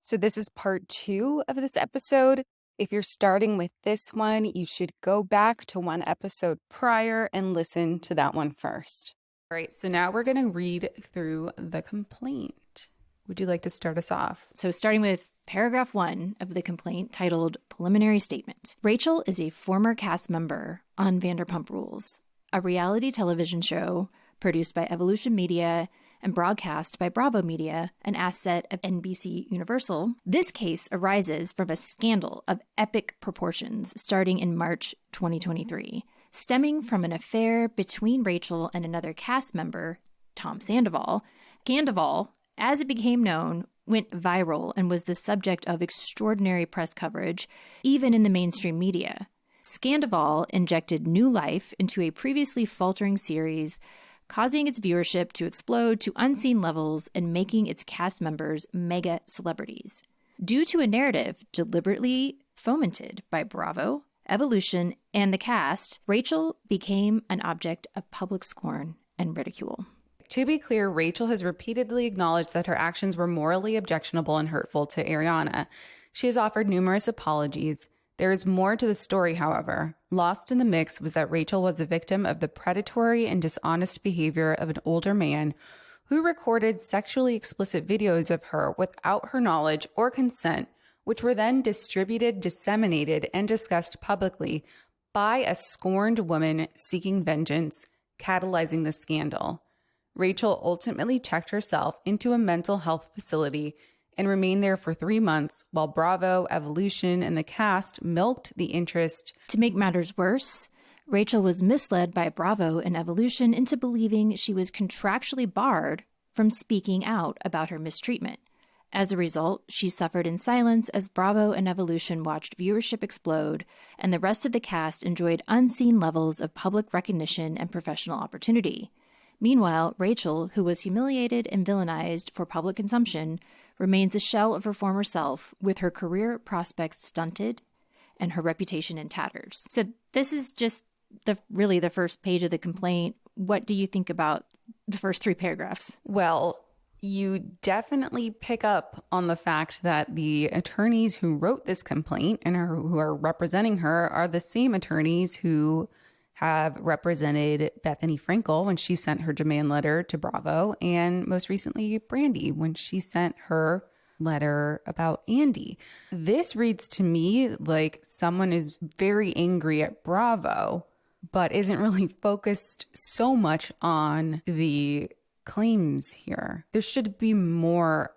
So this is part 2 of this episode. If you're starting with this one, you should go back to one episode prior and listen to that one first. All right, so now we're going to read through the complaint. Would you like to start us off? So starting with paragraph 1 of the complaint titled Preliminary Statement. Rachel is a former cast member on Vanderpump Rules, a reality television show produced by Evolution Media and broadcast by Bravo Media, an asset of NBC Universal. This case arises from a scandal of epic proportions starting in March 2023, stemming from an affair between Rachel and another cast member, Tom Sandoval. Sandoval, as it became known, went viral and was the subject of extraordinary press coverage, even in the mainstream media. Sandoval injected new life into a previously faltering series, causing its viewership to explode to unseen levels and making its cast members mega celebrities. Due to a narrative deliberately fomented by Bravo, Evolution, and the cast, Rachel became an object of public scorn and ridicule. To be clear, Rachel has repeatedly acknowledged that her actions were morally objectionable and hurtful to Ariana. She has offered numerous apologies. There is more to the story, however. Lost in the mix was that Rachel was a victim of the predatory and dishonest behavior of an older man who recorded sexually explicit videos of her without her knowledge or consent, which were then distributed, disseminated, and discussed publicly by a scorned woman seeking vengeance, catalyzing the scandal. Rachel ultimately checked herself into a mental health facility and remained there for 3 months while Bravo, Evolution, and the cast milked the interest. To make matters worse, Rachel was misled by Bravo and Evolution into believing she was contractually barred from speaking out about her mistreatment. As a result, she suffered in silence as Bravo and Evolution watched viewership explode, and the rest of the cast enjoyed unseen levels of public recognition and professional opportunity. Meanwhile, Rachel, who was humiliated and villainized for public consumption, remains a shell of her former self, with her career prospects stunted and her reputation in tatters. So this is just really the first page of the complaint. What do you think about the first 3 paragraphs? Well, you definitely pick up on the fact that the attorneys who wrote this complaint and who are representing her are the same attorneys who have represented Bethany Frankel when she sent her demand letter to Bravo, and most recently Brandy when she sent her letter about Andy. This reads to me like someone is very angry at Bravo, but isn't really focused so much on the claims here. There should be more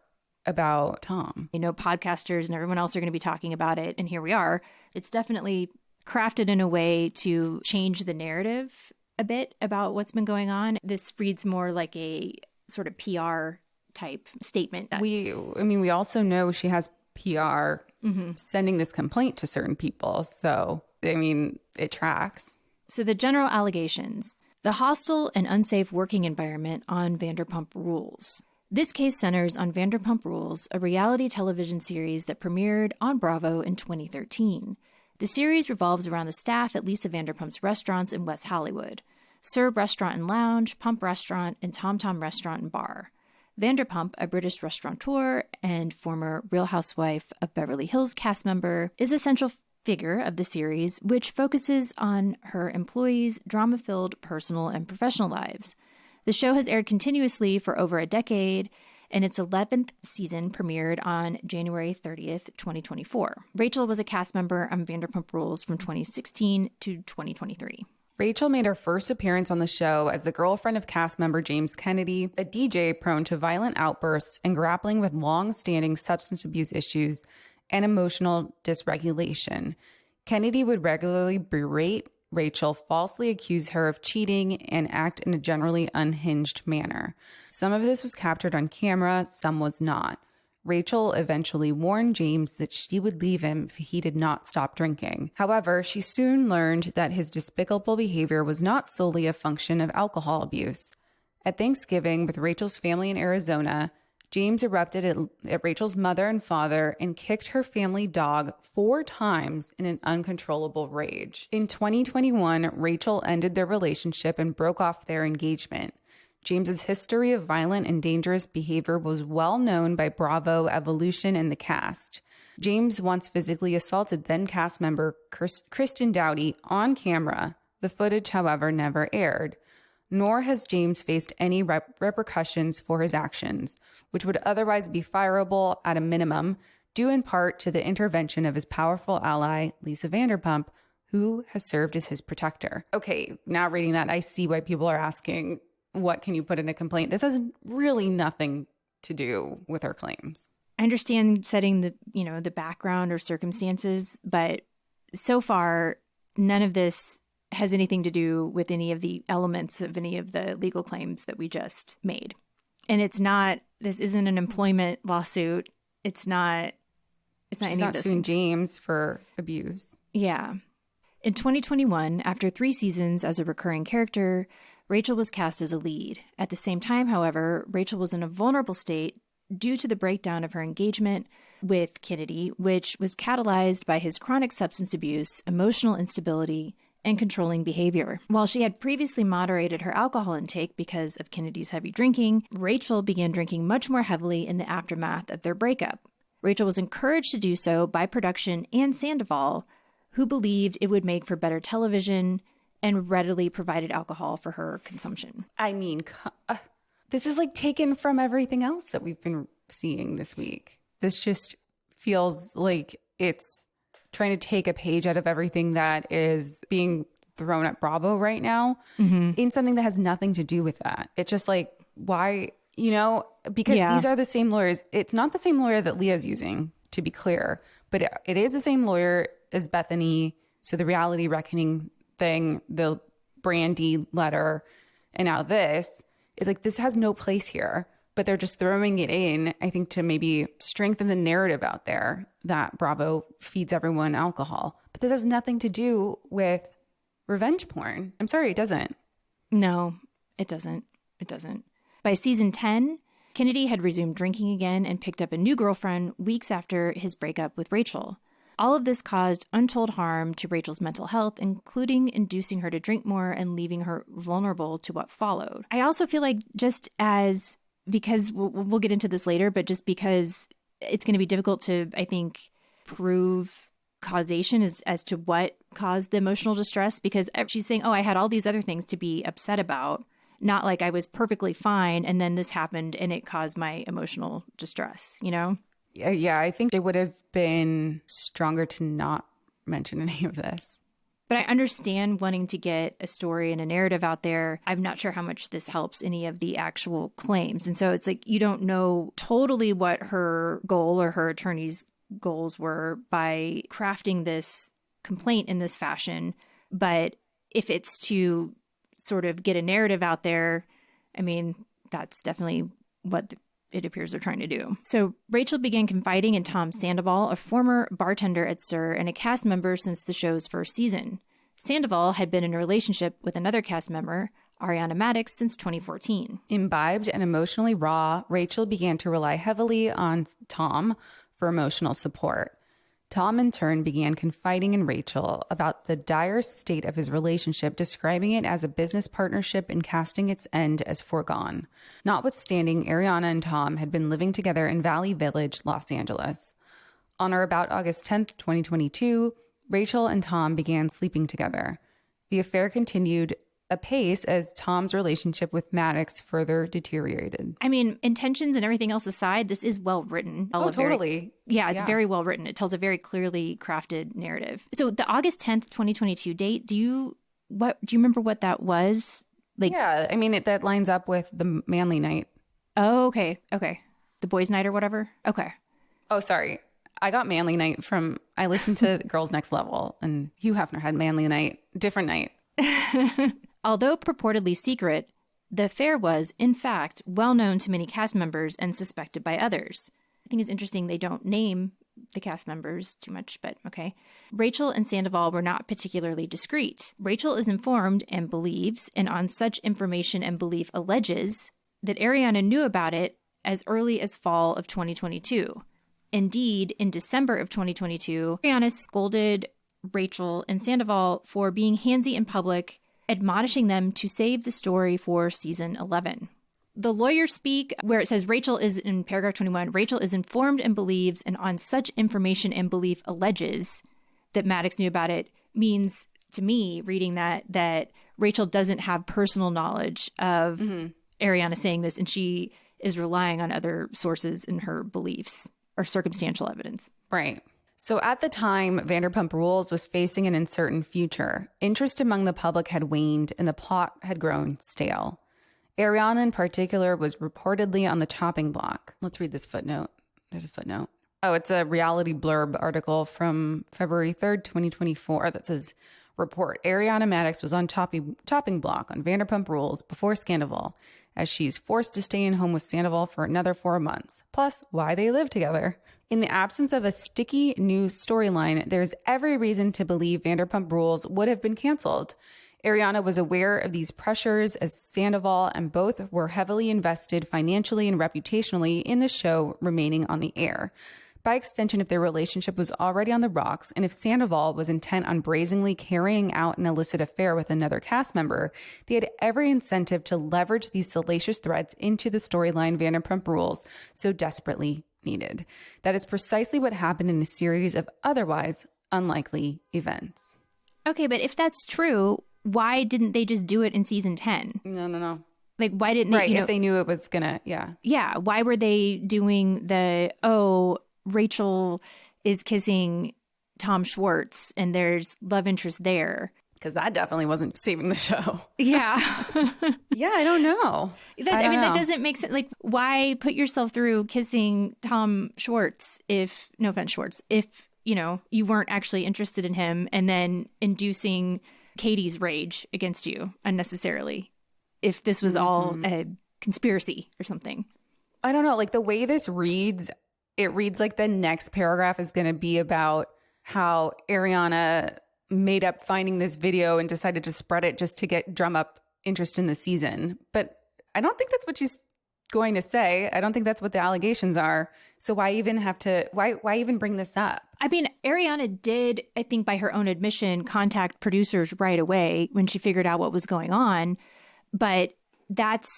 about Tom. You know, podcasters and everyone else are going to be talking about it, and here we are. It's definitely crafted in a way to change the narrative a bit about what's been going on. This reads more like a sort of PR type statement. We also know she has PR sending this complaint to certain people. So, it tracks. So the general allegations: the hostile and unsafe working environment on Vanderpump Rules. This case centers on Vanderpump Rules, a reality television series that premiered on Bravo in 2013. The series revolves around the staff at Lisa Vanderpump's restaurants in West Hollywood: Serb Restaurant and Lounge, Pump Restaurant, and Tom Tom Restaurant and Bar. Vanderpump, a British restaurateur and former Real Housewife of Beverly Hills cast member, is a central figure of the series, which focuses on her employees' drama-filled personal and professional lives. The show has aired continuously for over a decade, and its 11th season premiered on January 30th, 2024. Rachel was a cast member on Vanderpump Rules from 2016 to 2023. Rachel made her first appearance on the show as the girlfriend of cast member James Kennedy, a DJ prone to violent outbursts and grappling with long-standing substance abuse issues and emotional dysregulation. Kennedy would regularly berate Rachel, falsely accuse her of cheating, and act in a generally unhinged manner. Some of this was captured on camera, some was not. Rachel eventually warned James that she would leave him if he did not stop drinking. However, she soon learned that his despicable behavior was not solely a function of alcohol abuse. At Thanksgiving with Rachel's family in Arizona, James erupted at Rachel's mother and father and kicked her family dog 4 times in an uncontrollable rage. In 2021, Rachel ended their relationship and broke off their engagement. James's history of violent and dangerous behavior was well known by Bravo, Evolution, and the cast. James once physically assaulted then cast member Kristen Dowdy on camera. The footage, however, never aired. Nor has James faced any repercussions for his actions, which would otherwise be fireable at a minimum, due in part to the intervention of his powerful ally, Lisa Vanderpump, who has served as his protector. Okay, now reading that, I see why people are asking, what can you put in a complaint? This has really nothing to do with her claims. I understand setting the background or circumstances, but so far, none of this has anything to do with any of the elements of any of the legal claims that we just made. And this isn't an employment lawsuit. She's not suing James for abuse. Yeah. In 2021, after 3 seasons as a recurring character, Rachel was cast as a lead. At the same time, however, Rachel was in a vulnerable state due to the breakdown of her engagement with Kennedy, which was catalyzed by his chronic substance abuse, emotional instability, and controlling behavior. While she had previously moderated her alcohol intake because of Kennedy's heavy drinking, Rachel began drinking much more heavily in the aftermath of their breakup. Rachel was encouraged to do so by production and Sandoval, who believed it would make for better television and readily provided alcohol for her consumption. I mean, this is like taken from everything else that we've been seeing this week. This just feels like it's trying to take a page out of everything that is being thrown at Bravo right now in something that has nothing to do with that. It's just like, why, because these are the same lawyers. It's not the same lawyer that Leah's using, to be clear, but it is the same lawyer as Bethany. So the reality reckoning thing, the Brandy letter, and now this is like, this has no place here, but they're just throwing it in, I think, to maybe strengthen the narrative out there that Bravo feeds everyone alcohol. But this has nothing to do with revenge porn. I'm sorry, it doesn't. No, it doesn't. It doesn't. By season 10, Kennedy had resumed drinking again and picked up a new girlfriend weeks after his breakup with Rachel. All of this caused untold harm to Rachel's mental health, including inducing her to drink more and leaving her vulnerable to what followed. I also feel like because we'll get into this later, but just because it's going to be difficult to, I think, prove causation as to what caused the emotional distress, because she's saying, I had all these other things to be upset about, not like I was perfectly fine and then this happened and it caused my emotional distress, Yeah, I think it would have been stronger to not mention any of this. But I understand wanting to get a story and a narrative out there. I'm not sure how much this helps any of the actual claims. And so it's like you don't know totally what her goal or her attorney's goals were by crafting this complaint in this fashion. But if it's to sort of get a narrative out there, I mean, that's definitely what it appears they're trying to do. So Rachel began confiding in Tom Sandoval, a former bartender at SUR and a cast member since the show's first season. Sandoval had been in a relationship with another cast member, Ariana Maddox, since 2014. Imbibed and emotionally raw, Rachel began to rely heavily on Tom for emotional support. Tom, in turn, began confiding in Rachel about the dire state of his relationship, describing it as a business partnership and casting its end as foregone. Notwithstanding, Ariana and Tom had been living together in Valley Village, Los Angeles. On or about August 10th, 2022, Rachel and Tom began sleeping together. The affair continued apace as Tom's relationship with Maddox further deteriorated. I mean, intentions and everything else aside, this is well written. Totally. It's very well written. It tells a very clearly crafted narrative. So the August 10th, 2022 date, do you remember what that was? I mean, that lines up with the manly night. Oh, okay. The boys' night or whatever? Okay. Oh, sorry. I got manly night I listened to Girls Next Level, and Hugh Hefner had manly night, different night. Although purportedly secret, the affair was, in fact, well known to many cast members and suspected by others. I think it's interesting they don't name the cast members too much, but okay. Rachel and Sandoval were not particularly discreet. Rachel is informed and believes, and on such information and belief alleges, that Ariana knew about it as early as fall of 2022. Indeed, in December of 2022, Ariana scolded Rachel and Sandoval for being handsy in public, admonishing them to save the story for season 11. the lawyers speak where it says Rachel is in paragraph 21, Rachel is informed and believes and on such information and belief alleges that Maddox knew about it means to me reading that Rachel doesn't have personal knowledge of Ariana saying this, and she is relying on other sources in her beliefs or circumstantial evidence. Right. So at the time, Vanderpump Rules was facing an uncertain future. Interest among the public had waned and the plot had grown stale. Ariana in particular was reportedly on the chopping block. Let's read this footnote. There's a footnote. Oh, it's a Reality Blurb article from February 3rd, 2024 that says, report, Ariana Maddox was on chopping block on Vanderpump Rules before Scandival, as she's forced to stay in home with Sandoval for another 4 months, plus why they live together. In the absence of a sticky new storyline, there's every reason to believe Vanderpump Rules would have been canceled. Ariana was aware of these pressures as Sandoval, and both were heavily invested financially and reputationally in the show remaining on the air. By extension, if their relationship was already on the rocks, and if Sandoval was intent on brazenly carrying out an illicit affair with another cast member, they had every incentive to leverage these salacious threads into the storyline Vanderpump Rules so desperately needed. That is precisely what happened in a series of otherwise unlikely events. Okay, but if that's true, why didn't they just do it in season 10? No. Like, why didn't they, right, if they knew it was gonna, Yeah, why were they doing Rachel is kissing Tom Schwartz and there's love interest there? Because that definitely wasn't saving the show. Yeah. Yeah, I don't know. That doesn't make sense. Like, why put yourself through kissing Tom Schwartz if, no offense, Schwartz, if, you weren't actually interested in him, and then inducing Katie's rage against you unnecessarily if this was all a conspiracy or something. I don't know. Like, the way this reads, it reads like the next paragraph is going to be about how Ariana made up finding this video and decided to spread it just to drum up interest in the season. But I don't think that's what she's going to say. I don't think that's what the allegations are. So why even bring this up? I mean, Ariana did, I think by her own admission, contact producers right away when she figured out what was going on. But that's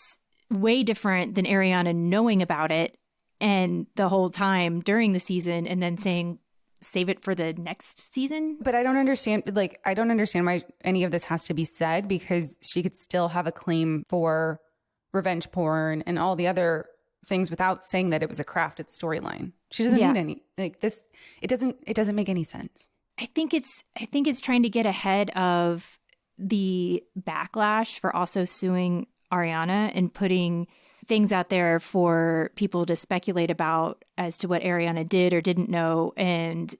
way different than Ariana knowing about it and the whole time during the season and then saying, save it for the next season. But I don't understand why any of this has to be said, because she could still have a claim for revenge porn and all the other things without saying that it was a crafted storyline. She doesn't need any, like, this. It doesn't make any sense. I think it's trying to get ahead of the backlash for also suing Ariana and putting things out there for people to speculate about as to what Ariana did or didn't know, and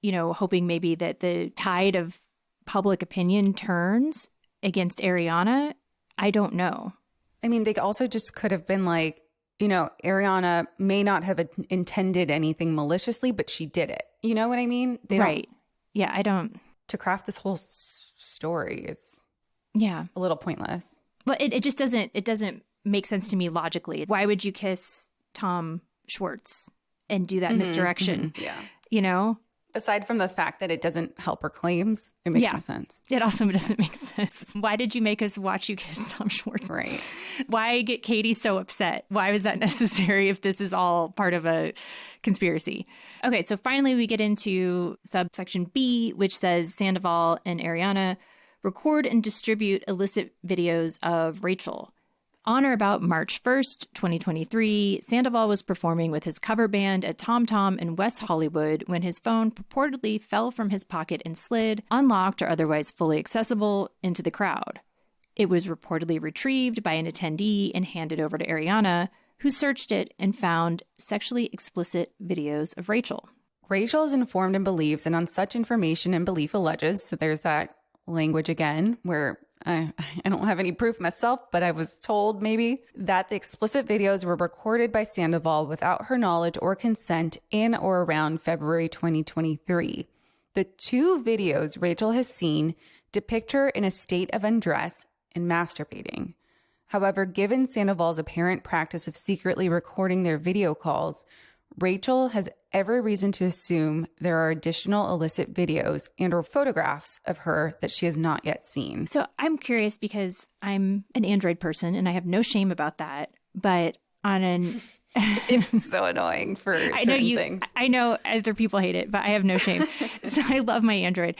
hoping maybe that the tide of public opinion turns against Ariana. I don't know. I mean, they also just could have been like, Ariana may not have intended anything maliciously, but she did it. You know what I mean? Right. Yeah, I don't. To craft this whole story is a little pointless. But it just doesn't make sense to me logically. Why would you kiss Tom Schwartz and do that misdirection? Yeah. Aside from the fact that it doesn't help her claims, it makes no sense. It also doesn't make sense. Why did you make us watch you kiss Tom Schwartz? Right. Why get Katie so upset? Why was that necessary if this is all part of a conspiracy? Okay, so finally we get into subsection B, which says Sandoval and Ariana record and distribute illicit videos of Rachel. On or about March 1st, 2023, Sandoval was performing with his cover band at Tom Tom in West Hollywood when his phone purportedly fell from his pocket and slid, unlocked or otherwise fully accessible, into the crowd. It was reportedly retrieved by an attendee and handed over to Ariana, who searched it and found sexually explicit videos of Rachel. Rachel is informed and believes, and on such information and belief alleges, so there's that language again where I don't have any proof myself, but I was told maybe that the explicit videos were recorded by Sandoval without her knowledge or consent in or around February 2023. The 2 videos Rachel has seen depict her in a state of undress and masturbating. However, given Sandoval's apparent practice of secretly recording their video calls, Rachel has every reason to assume there are additional illicit videos and or photographs of her that she has not yet seen. So I'm curious because I'm an Android person and I have no shame about that. but on an It's so annoying for certain things. I know other people hate it, but I have no shame. So I love my Android.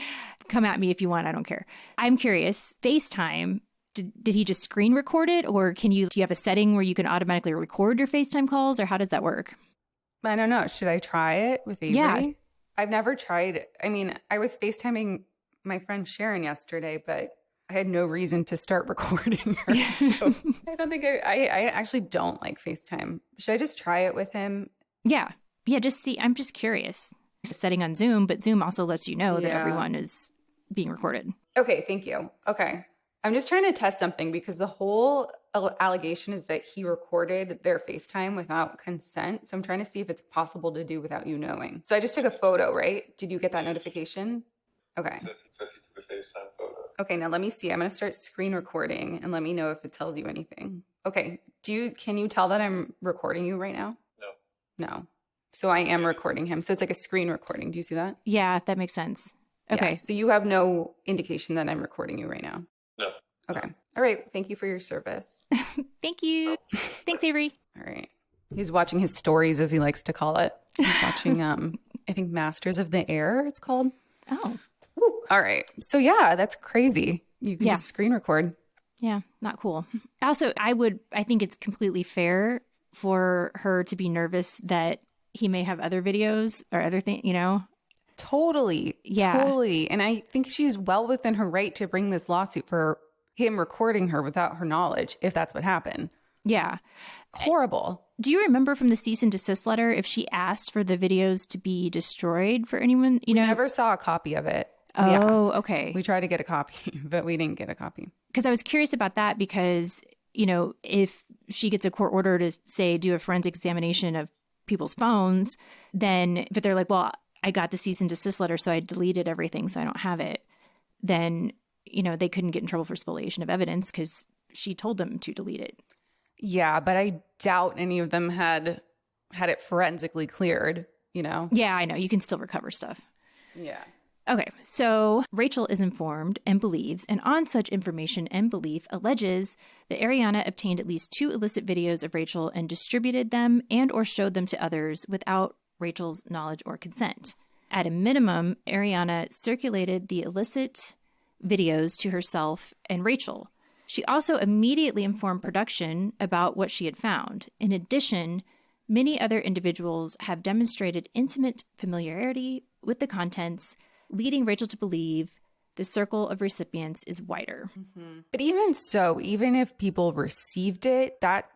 Come at me if you want. I don't care. I'm curious. FaceTime, did he just screen record it, or do you have a setting where you can automatically record your FaceTime calls, or how does that work? I don't know. Should I try it with Avery? Yeah. I've never tried. I mean, I was FaceTiming my friend Sharon yesterday, but I had no reason to start recording her. So I don't think I actually don't like FaceTime. Should I just try it with him? Yeah. Yeah. Just see. I'm just curious. Setting on Zoom, but Zoom also lets you know that everyone is being recorded. Okay. Thank you. Okay. I'm just trying to test something because the whole allegation is that he recorded their FaceTime without consent. So I'm trying to see if it's possible to do without you knowing. So I just took a photo, right? Did you get that notification? Okay. Cesie took a FaceTime photo. Okay, now let me see. I'm going to start screen recording and let me know if it tells you anything. Okay. Can you tell that I'm recording you right now? No. So I am recording him. So it's like a screen recording. Do you see that? Yeah, that makes sense. Okay. Yeah, so you have no indication that I'm recording you right now? No. Okay. All right. Thank you for your service. Thank you. Thanks, Avery. All right. He's watching his stories, as he likes to call it. He's watching, I think, Masters of the Air, it's called. Oh. Woo. All right. So, yeah, that's crazy. You can just screen record. Yeah, not cool. Also, I think it's completely fair for her to be nervous that he may have other videos or other things, Totally. Yeah. Totally. And I think she's well within her right to bring this lawsuit for him recording her without her knowledge, if that's what happened. Yeah. Horrible. Do you remember from the cease and desist letter if she asked for the videos to be destroyed for anyone? We never saw a copy of it. Oh, okay. We tried to get a copy, but we didn't get a copy. Because I was curious about that because, if she gets a court order to, say, do a forensic examination of people's phones, but they're like, well, I got the cease and desist letter, so I deleted everything, so I don't have it. Then, they couldn't get in trouble for spoliation of evidence because she told them to delete it. Yeah, but I doubt any of them had it forensically cleared, Yeah, I know. You can still recover stuff. Yeah. Okay, so Rachel is informed and believes, and on such information and belief alleges that Ariana obtained at least 2 illicit videos of Rachel and distributed them and or showed them to others without Rachel's knowledge or consent. At a minimum, Ariana circulated the illicit videos to herself and Rachel. She also immediately informed production about what she had found. In addition, many other individuals have demonstrated intimate familiarity with the contents, leading Rachel to believe the circle of recipients is wider. Mm-hmm. But even so, even if people received it, that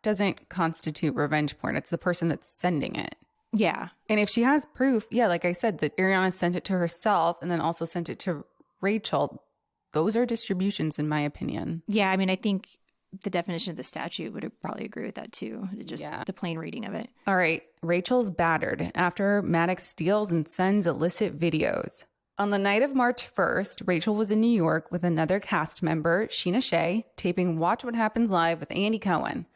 doesn't constitute revenge porn. It's the person that's sending it. Yeah. And if she has proof, like I said, that Ariana sent it to herself and then also sent it to Rachel, those are distributions in my opinion. Yeah, I mean, I think the definition of the statute would probably agree with that too. Just the plain reading of it. All right. Rachel's battered after Maddox steals and sends illicit videos. On the night of March 1st, Rachel was in New York with another cast member, Sheena Shea, taping Watch What Happens Live with Andy Cohen.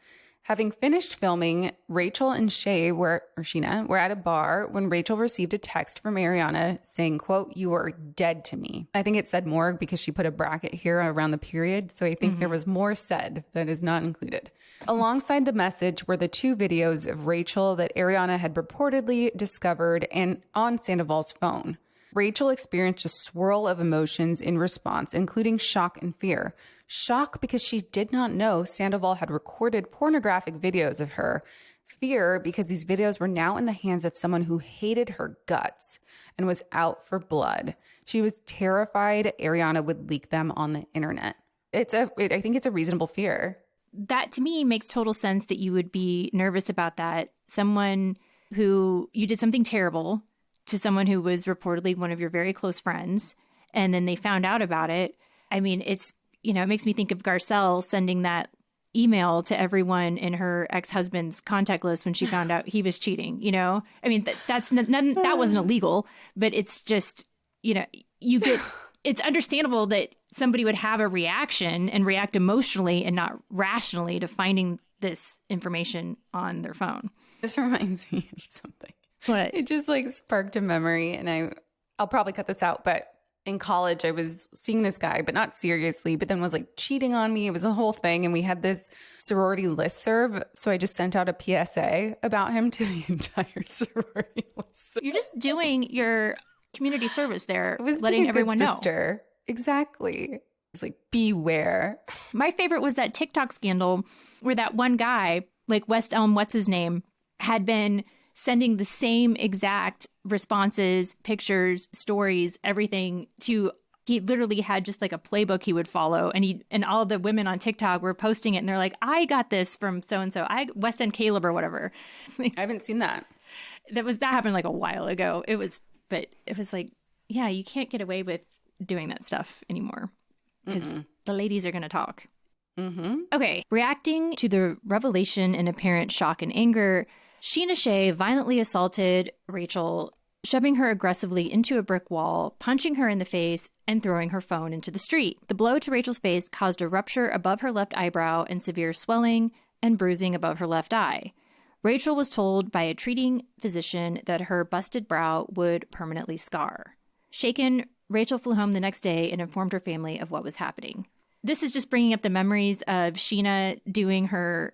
Having finished filming, Rachel and Sheena were at a bar when Rachel received a text from Ariana saying, quote, "You are dead to me." I think it said more because she put a bracket here around the period. So I think there was more said that is not included. Alongside the message were the 2 videos of Rachel that Ariana had reportedly discovered and on Sandoval's phone. Rachel experienced a swirl of emotions in response, including shock and fear. Shock because she did not know Sandoval had recorded pornographic videos of her. Fear because these videos were now in the hands of someone who hated her guts and was out for blood. She was terrified Ariana would leak them on the internet. I think it's a reasonable fear. That to me makes total sense that you would be nervous about that. Someone who you did something terrible to someone who was reportedly one of your very close friends, and then they found out about it. I mean, it makes me think of Garcelle sending that email to everyone in her ex-husband's contact list when she found out he was cheating, I mean, that wasn't illegal, but it's just, it's understandable that somebody would have a reaction and react emotionally and not rationally to finding this information on their phone. This reminds me of something. What? It just sparked a memory, and I'll probably cut this out, but in college, I was seeing this guy, but not seriously, but then was like cheating on me. It was a whole thing. And we had this sorority listserv. So I just sent out a PSA about him to the entire sorority listserv. You're just doing your community service there, It was letting everyone know. Sister. Exactly. It's like, beware. My favorite was that TikTok scandal where that one guy, like West Elm, what's his name, had been sending the same exact responses, pictures, stories, everything to, he literally had just like a playbook he would follow. And all the women on TikTok were posting it and they're like, I got this from so-and-so, West End Caleb or whatever. I haven't seen that. That happened like a while ago. It was like, yeah, you can't get away with doing that stuff anymore because the ladies are going to talk. Okay. Reacting to the revelation in apparent shock and anger, Sheena Shea violently assaulted Rachel, shoving her aggressively into a brick wall, punching her in the face, and throwing her phone into the street. The blow to Rachel's face caused a rupture above her left eyebrow and severe swelling and bruising above her left eye. Rachel was told by a treating physician that her busted brow would permanently scar. Shaken, Rachel flew home the next day and informed her family of what was happening. This is just bringing up the memories of Sheena doing her,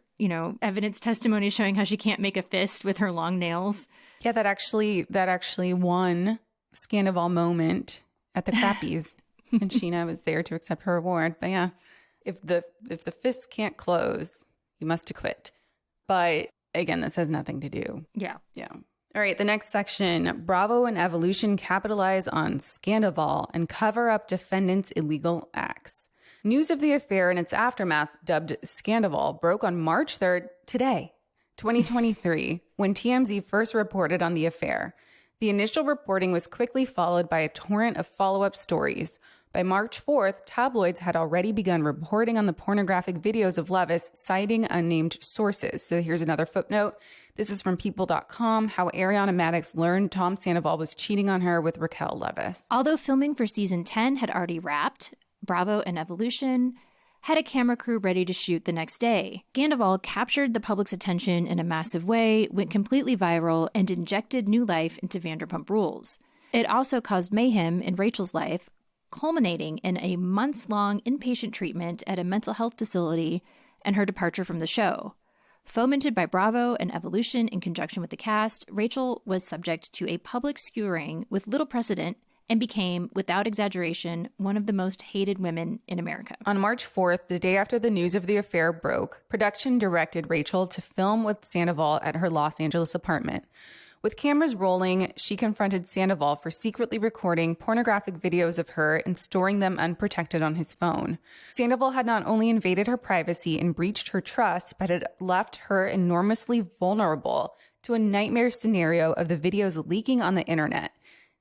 evidence testimony showing how she can't make a fist with her long nails. Yeah, that actually won Scandival moment at the Crappies. And Sheena was there to accept her award. But yeah, if the fist can't close, you must acquit. But again, this has nothing to do. Yeah. All right, the next section. Bravo and Evolution capitalize on Scandival and cover up defendants' illegal acts. News of the affair and its aftermath, dubbed Scandival, broke on March 3rd, today, 2023, when TMZ first reported on the affair. The initial reporting was quickly followed by a torrent of follow-up stories. By March 4th, tabloids had already begun reporting on the pornographic videos of Leviss, citing unnamed sources. So here's another footnote. This is from People.com, how Ariana Madix learned Tom Sandoval was cheating on her with Raquel Leviss. Although filming for season 10 had already wrapped, Bravo and Evolution had a camera crew ready to shoot the next day. Scandival captured the public's attention in a massive way, went completely viral, and injected new life into Vanderpump Rules. It also caused mayhem in Rachel's life, culminating in a months-long inpatient treatment at a mental health facility and her departure from the show. Fomented by Bravo and Evolution in conjunction with the cast, Rachel was subject to a public skewering with little precedent and became, without exaggeration, one of the most hated women in America. On March 4th, the day after the news of the affair broke, production directed Rachel to film with Sandoval at her Los Angeles apartment. With cameras rolling, she confronted Sandoval for secretly recording pornographic videos of her and storing them unprotected on his phone. Sandoval had not only invaded her privacy and breached her trust, but had left her enormously vulnerable to a nightmare scenario of the videos leaking on the internet.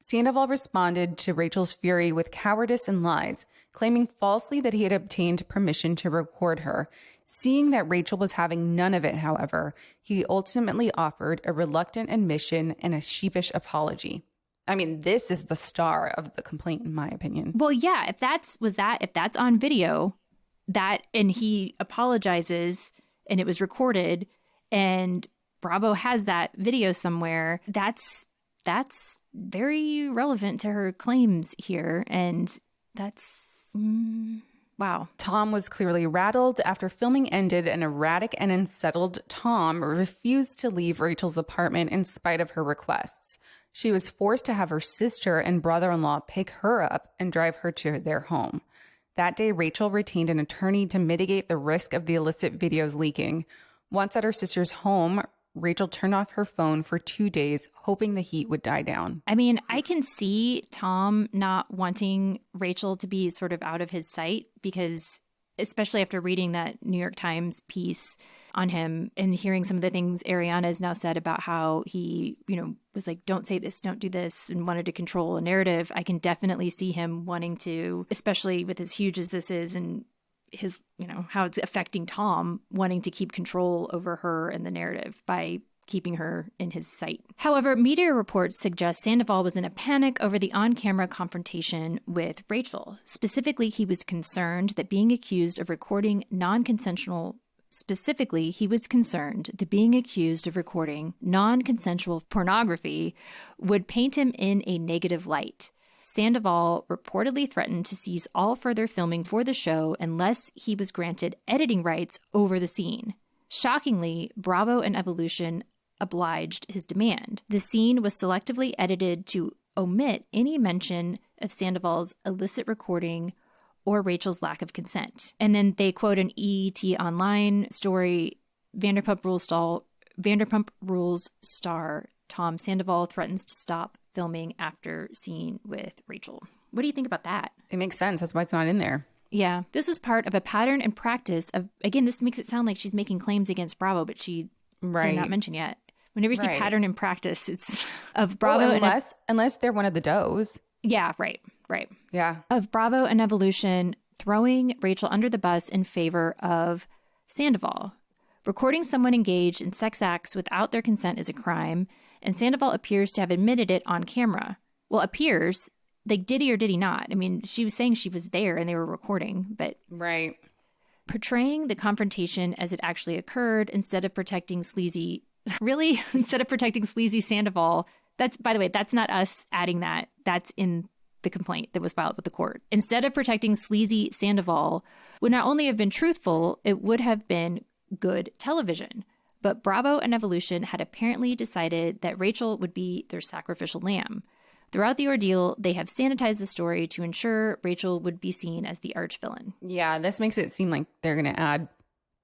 Sandoval responded to Rachel's fury with cowardice and lies, claiming falsely that he had obtained permission to record her. Seeing that Rachel was having none of it, however, he ultimately offered a reluctant admission and a sheepish apology. I mean, this is the star of the complaint, in my opinion. Well, yeah, if that's on video, and he apologizes and it was recorded and Bravo has that video somewhere, that's very relevant to her claims here. And that's, wow. Tom was clearly rattled. After filming ended, an erratic and unsettled Tom refused to leave Rachel's apartment in spite of her requests. She was forced to have her sister and brother-in-law pick her up and drive her to their home. That day, Rachel retained an attorney to mitigate the risk of the illicit videos leaking. Once at her sister's home, Rachel turned off her phone for 2 days, hoping the heat would die down. I mean, I can see Tom not wanting Rachel to be sort of out of his sight because, especially after reading that New York Times piece on him and hearing some of the things Ariana has now said about how he, was like, don't say this, don't do this, and wanted to control a narrative. I can definitely see him wanting to, especially with as huge as this is and his, how it's affecting Tom, wanting to keep control over her and the narrative by keeping her in his sight. However, media reports suggest Sandoval was in a panic over the on-camera confrontation with Rachel. Specifically, he was concerned that being accused of recording non-consensual pornography would paint him in a negative light. Sandoval reportedly threatened to cease all further filming for the show unless he was granted editing rights over the scene. Shockingly, Bravo and Evolution obliged his demand. The scene was selectively edited to omit any mention of Sandoval's illicit recording or Rachel's lack of consent. And then they quote an ET Online story, Vanderpump Rules star Tom Sandoval threatens to stop filming after scene with Rachel. What do you think about that? It makes sense. That's why it's not in there. Yeah. This was part of a pattern and practice of, again, this makes it sound like she's making claims against Bravo, but she did not mention yet. Whenever you see pattern and practice, it's of Bravo. Unless they're one of the does. Yeah, right. Yeah. Of Bravo and Evolution throwing Rachel under the bus in favor of Sandoval. Recording someone engaged in sex acts without their consent is a crime, and Sandoval appears to have admitted it on camera. Well, appears, like, did he or did he not? I mean, she was saying she was there and they were recording, but... Right. Portraying the confrontation as it actually occurred instead of protecting sleazy... Really? Instead of protecting sleazy Sandoval... That's, by the way, that's not us adding that. That's in the complaint that was filed with the court. Instead of protecting sleazy Sandoval would not only have been truthful, it would have been good television. But Bravo and Evolution had apparently decided that Rachel would be their sacrificial lamb. Throughout the ordeal, they have sanitized the story to ensure Rachel would be seen as the arch-villain. Yeah, this makes it seem like they're going to add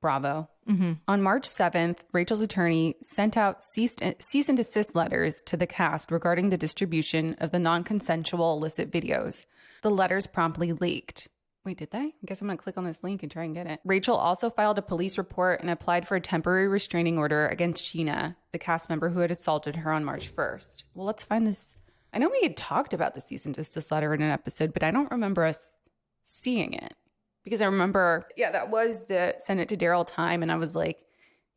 Bravo. Mm-hmm. On March 7th, Rachel's attorney sent out cease and desist letters to the cast regarding the distribution of the non-consensual illicit videos. The letters promptly leaked. Wait, did they? I guess I'm going to click on this link and try and get it. Rachel also filed a police report and applied for a temporary restraining order against Sheena, the cast member who had assaulted her on March 1st. Well, let's find this. I know we had talked about the cease and desist letter in an episode, but I don't remember us seeing it. Because I remember, that was the send it to Daryl time. And I was like,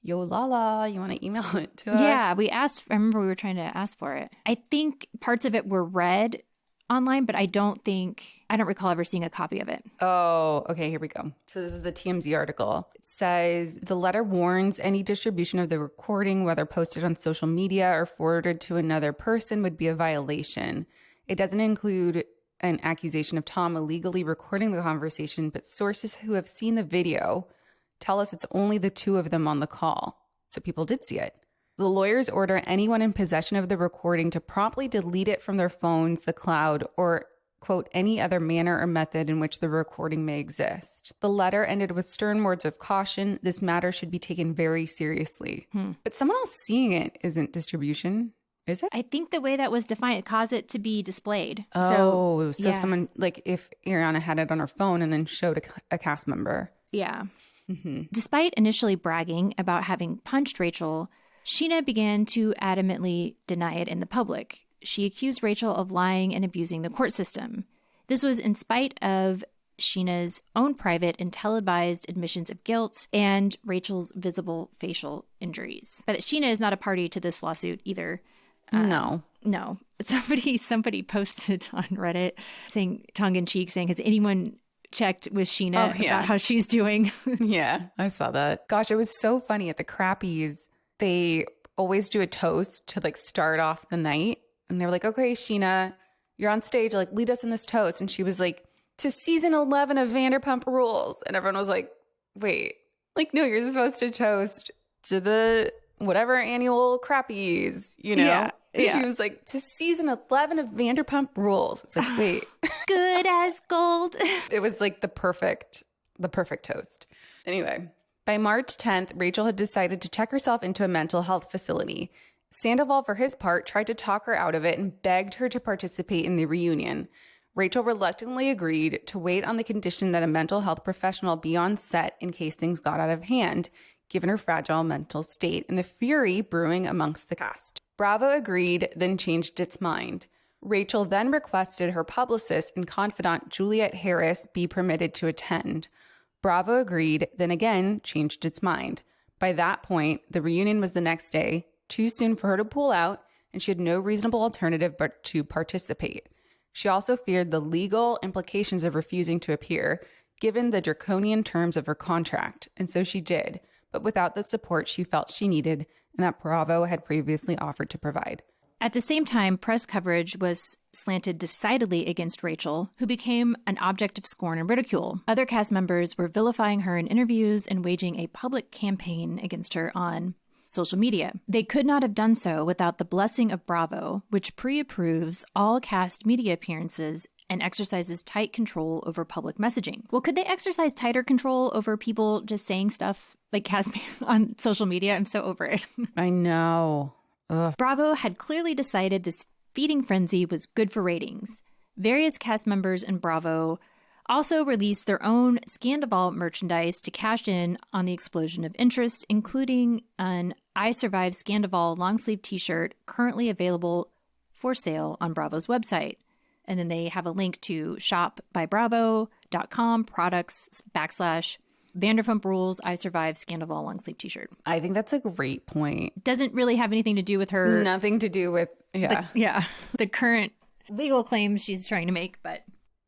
yo, Lala, you want to email it to us? Yeah, we asked. I remember we were trying to ask for it. I think parts of it were read online, but I don't recall ever seeing a copy of it. Oh, okay, here we go. So this is the TMZ article. It says, the letter warns any distribution of the recording, whether posted on social media or forwarded to another person, would be a violation. It doesn't include an accusation of Tom illegally recording the conversation, but sources who have seen the video tell us it's only the two of them on the call. So people did see it. The lawyers order anyone in possession of the recording to promptly delete it from their phones, the cloud, or, quote, any other manner or method in which the recording may exist. The letter ended with stern words of caution. This matter should be taken very seriously. But someone else seeing it isn't distribution. Is it? I think the way that was defined, it caused it to be displayed. So if someone, like if Ariana had it on her phone and then showed a cast member. Yeah. Mm-hmm. Despite initially bragging about having punched Rachel, Sheena began to adamantly deny it in the public. She accused Rachel of lying and abusing the court system. This was in spite of Sheena's own private and televised admissions of guilt and Rachel's visible facial injuries. But Sheena is not a party to this lawsuit either. No. Somebody posted on Reddit saying, tongue-in-cheek, saying, has anyone checked with Sheena about how she's doing? Yeah, I saw that. Gosh, it was so funny. At the Crappies, they always do a toast to like start off the night. And they were like, okay, Sheena, you're on stage. Like, lead us in this toast. And she was like, to season 11 of Vanderpump Rules. And everyone was like, wait, like, no, you're supposed to toast to the whatever annual Crappies, you know? Yeah. And she was like, to season 11 of Vanderpump Rules. It's like, wait. Good as gold. It was like the perfect toast. Anyway, by March 10th, Rachel had decided to check herself into a mental health facility. Sandoval, for his part, tried to talk her out of it and begged her to participate in the reunion. Rachel reluctantly agreed to wait on the condition that a mental health professional be on set in case things got out of hand, given her fragile mental state and the fury brewing amongst the cast. Bravo agreed, then changed its mind. Rachel then requested her publicist and confidant Juliet Harris be permitted to attend. Bravo agreed, then again changed its mind. By that point, the reunion was the next day, too soon for her to pull out, and she had no reasonable alternative but to participate. She also feared the legal implications of refusing to appear, given the draconian terms of her contract, and so she did, but without the support she felt she needed and that Bravo had previously offered to provide. At the same time, press coverage was slanted decidedly against Rachel, who became an object of scorn and ridicule. Other cast members were vilifying her in interviews and waging a public campaign against her on social media. They could not have done so without the blessing of Bravo, which pre-approves all cast media appearances and exercises tight control over public messaging. Well, could they exercise tighter control over people just saying stuff like cast on social media? I'm so over it. I know. Ugh. Bravo had clearly decided this feeding frenzy was good for ratings. Various cast members in Bravo also released their own Scandival merchandise to cash in on the explosion of interest, including an I Survive Scandival long-sleeve t-shirt currently available for sale on Bravo's website. And then they have a link to shopbybravo.com products/Vanderpump Rules I Survive Scandival long-sleeve t-shirt. I think that's a great point. Doesn't really have anything to do with her. Nothing to do with, The current legal claims she's trying to make, but...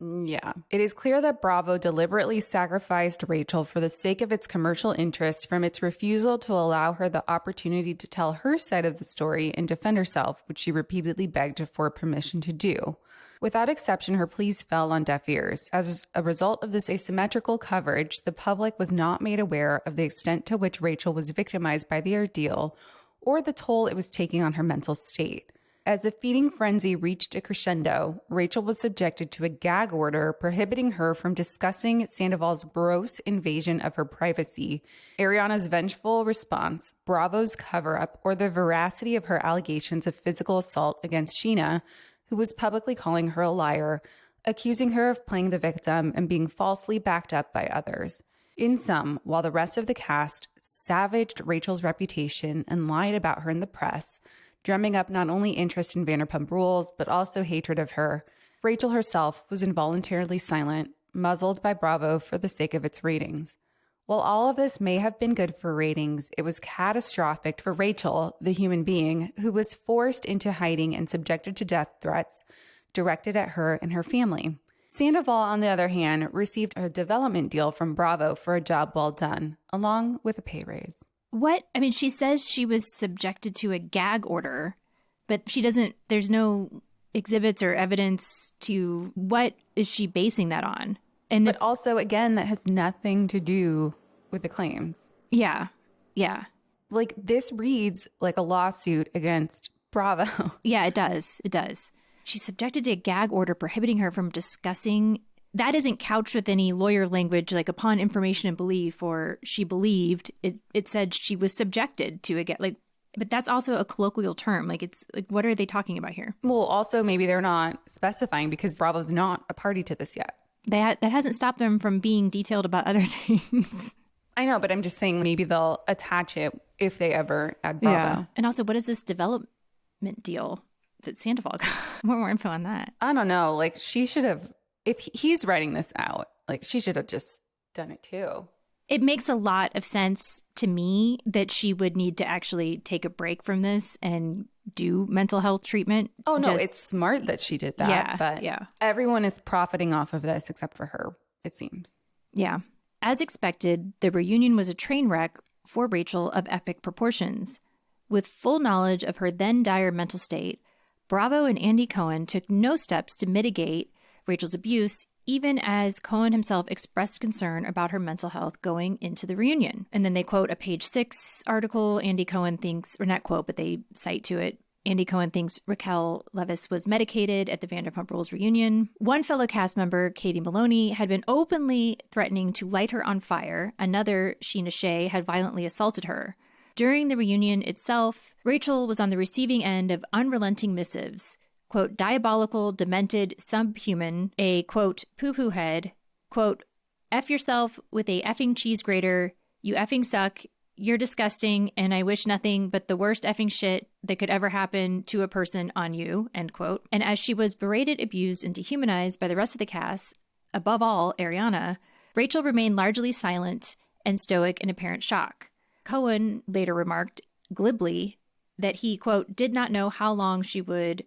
Yeah. It is clear that Bravo deliberately sacrificed Rachel for the sake of its commercial interest from its refusal to allow her the opportunity to tell her side of the story and defend herself, which she repeatedly begged for permission to do. Without exception, her pleas fell on deaf ears. As a result of this asymmetrical coverage, the public was not made aware of the extent to which Rachel was victimized by the ordeal or the toll it was taking on her mental state. As the feeding frenzy reached a crescendo, Rachel was subjected to a gag order prohibiting her from discussing Sandoval's gross invasion of her privacy, Ariana's vengeful response, Bravo's cover-up, or the veracity of her allegations of physical assault against Sheena, who was publicly calling her a liar, accusing her of playing the victim and being falsely backed up by others. In sum, while the rest of the cast savaged Rachel's reputation and lied about her in the press, drumming up not only interest in Vanderpump Rules, but also hatred of her, Rachel herself was involuntarily silent, muzzled by Bravo for the sake of its ratings. While all of this may have been good for ratings, it was catastrophic for Rachel, the human being, who was forced into hiding and subjected to death threats directed at her and her family. Sandoval, on the other hand, received a development deal from Bravo for a job well done, along with a pay raise. What? I mean, she says she was subjected to a gag order, but she doesn't, there's no exhibits or evidence to what is she basing that on? And but also, again, that has nothing to do with the claims. Yeah. Yeah. Like, this reads like a lawsuit against Bravo. Yeah, it does. It does. She's subjected to a gag order prohibiting her from discussing. That isn't couched with any lawyer language, like upon information and belief, or she believed. It said she was subjected to a gag, like, but that's also a colloquial term. Like, it's like, what are they talking about here? Well, also maybe they're not specifying because Bravo's not a party to this yet. That hasn't stopped them from being detailed about other things. I know, but I'm just saying maybe they'll attach it if they ever add Bravo. Yeah. And also, what is this development deal that Sandoval got? More info on that. I don't know. Like, she should have, if he's writing this out, like, she should have just done it too. It makes a lot of sense to me that she would need to actually take a break from this and do mental health treatment. Oh, no, it's smart that she did that. Yeah, but yeah. Everyone is profiting off of this except for her, it seems. Yeah. As expected, the reunion was a train wreck for Rachel of epic proportions. With full knowledge of her then dire mental state, Bravo and Andy Cohen took no steps to mitigate Rachel's abuse, even as Cohen himself expressed concern about her mental health going into the reunion. And then they quote a Page 6 article. Andy Cohen thinks, or not quote, but they cite to it, Andy Cohen thinks Raquel Leviss was medicated at the Vanderpump Rules reunion. One fellow cast member, Katie Maloney, had been openly threatening to light her on fire. Another, Sheena Shea, had violently assaulted her. During the reunion itself, Rachel was on the receiving end of unrelenting missives. Quote, diabolical, demented, subhuman, a, quote, poo-poo head, quote, F yourself with a effing cheese grater, you effing suck, you're disgusting, and I wish nothing but the worst effing shit that could ever happen to a person on you, end quote. And as she was berated, abused, and dehumanized by the rest of the cast, above all, Ariana, Rachel remained largely silent and stoic in apparent shock. Cohen later remarked glibly that he, quote, did not know how long she would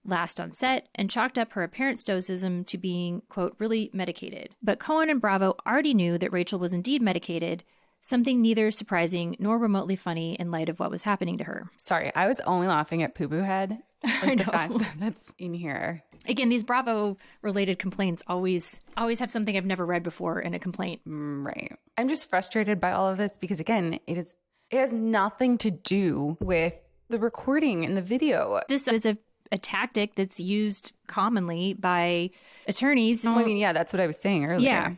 last on set and chalked up her apparent stoicism to being, quote, really medicated. But Cohen and Bravo already knew that Rachel was indeed medicated, something neither surprising nor remotely funny in light of what was happening to her. Sorry, I was only laughing at Poo Poo Head. I The know. fact that that's in here. Again, these Bravo-related complaints always have something I've never read before in a complaint. Right. I'm just frustrated by all of this because, again, it has nothing to do with the recording and the video. This is a tactic that's used commonly by attorneys. I mean, yeah, that's what I was saying earlier.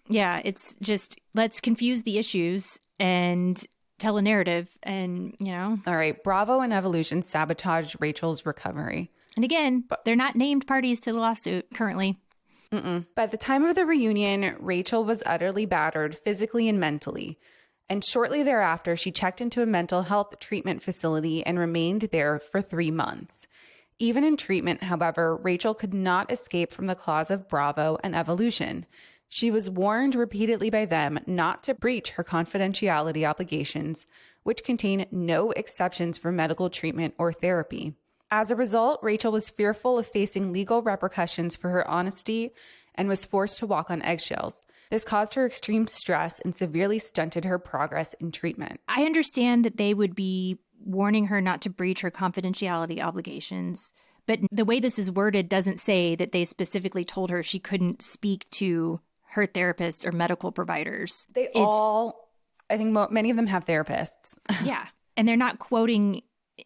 Yeah, it's just let's confuse the issues and tell a narrative and, All right, Bravo and Evolution sabotage Rachel's recovery. And again, they're not named parties to the lawsuit currently. By the time of the reunion, Rachel was utterly battered physically and mentally. And shortly thereafter, she checked into a mental health treatment facility and remained there for 3 months. Even in treatment, however, Rachel could not escape from the claws of Bravo and Evolution. She was warned repeatedly by them not to breach her confidentiality obligations, which contain no exceptions for medical treatment or therapy. As a result, Rachel was fearful of facing legal repercussions for her honesty and was forced to walk on eggshells. This caused her extreme stress and severely stunted her progress in treatment. I understand that they would be warning her not to breach her confidentiality obligations, but the way this is worded doesn't say that they specifically told her she couldn't speak to her therapists or medical providers. I think many of them have therapists. Yeah. And they're not quoting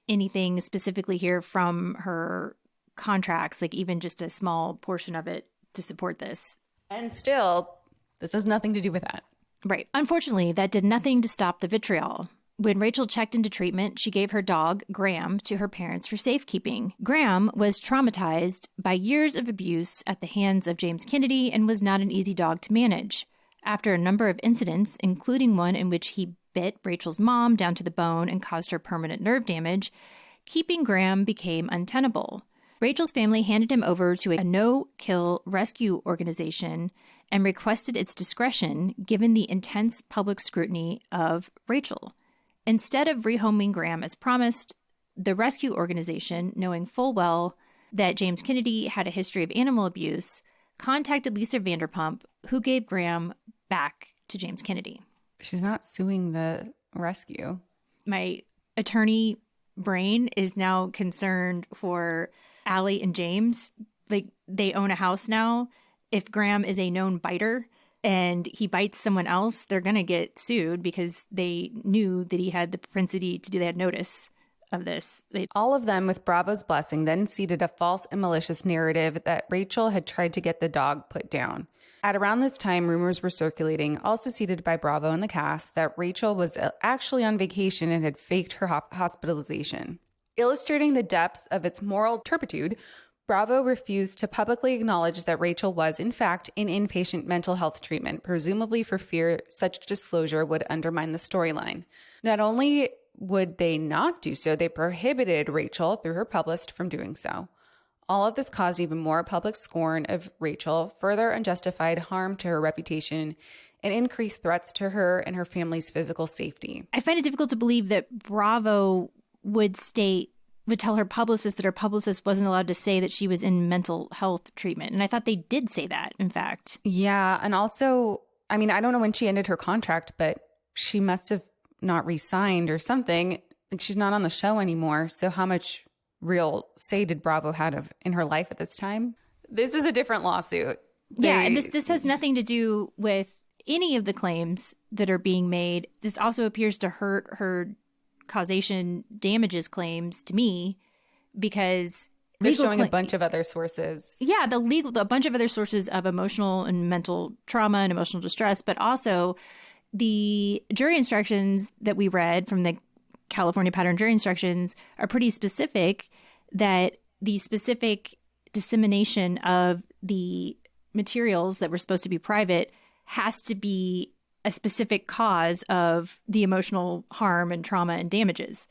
anything specifically here from her contracts, like even just a small portion of it to support this. And still, this has nothing to do with that. Right. Unfortunately, that did nothing to stop the vitriol. When Rachel checked into treatment, she gave her dog, Graham, to her parents for safekeeping. Graham was traumatized by years of abuse at the hands of James Kennedy and was not an easy dog to manage. After a number of incidents, including one in which he bit Rachel's mom down to the bone and caused her permanent nerve damage, keeping Graham became untenable. Rachel's family handed him over to a no-kill rescue organization and requested its discretion given the intense public scrutiny of Rachel. Instead of rehoming Graham as promised, the rescue organization, knowing full well that James Kennedy had a history of animal abuse, contacted Lisa Vanderpump, who gave Graham back to James Kennedy. She's not suing the rescue. My attorney brain is now concerned for Allie and James. Like, they own a house now. If Graham is a known biter and he bites someone else, they're going to get sued because they knew that he had the propensity to do that notice of this. All of them, with Bravo's blessing, then seeded a false and malicious narrative that Rachel had tried to get the dog put down. At around this time, rumors were circulating, also seeded by Bravo and the cast, that Rachel was actually on vacation and had faked her hospitalization. Illustrating the depths of its moral turpitude, Bravo refused to publicly acknowledge that Rachel was, in fact, in inpatient mental health treatment, presumably for fear such disclosure would undermine the storyline. Not only would they not do so, they prohibited Rachel, through her publicist, from doing so. All of this caused even more public scorn of Rachel, further unjustified harm to her reputation, and increased threats to her and her family's physical safety. I find it difficult to believe that Bravo would tell her publicist that her publicist wasn't allowed to say that she was in mental health treatment. And I thought they did say that, in fact. Yeah. And also, I mean, I don't know when she ended her contract, but she must have not re-signed or something. Like, she's not on the show anymore. So how much real say did Bravo have in her life at this time? This is a different lawsuit. And this has nothing to do with any of the claims that are being made. This also appears to hurt her causation damages claims to me, because they're showing a bunch of other sources. Yeah, a bunch of other sources of emotional and mental trauma and emotional distress, but also the jury instructions that we read from the California pattern jury instructions are pretty specific, that the specific dissemination of the materials that were supposed to be private has to be a specific cause of the emotional harm and trauma and damages.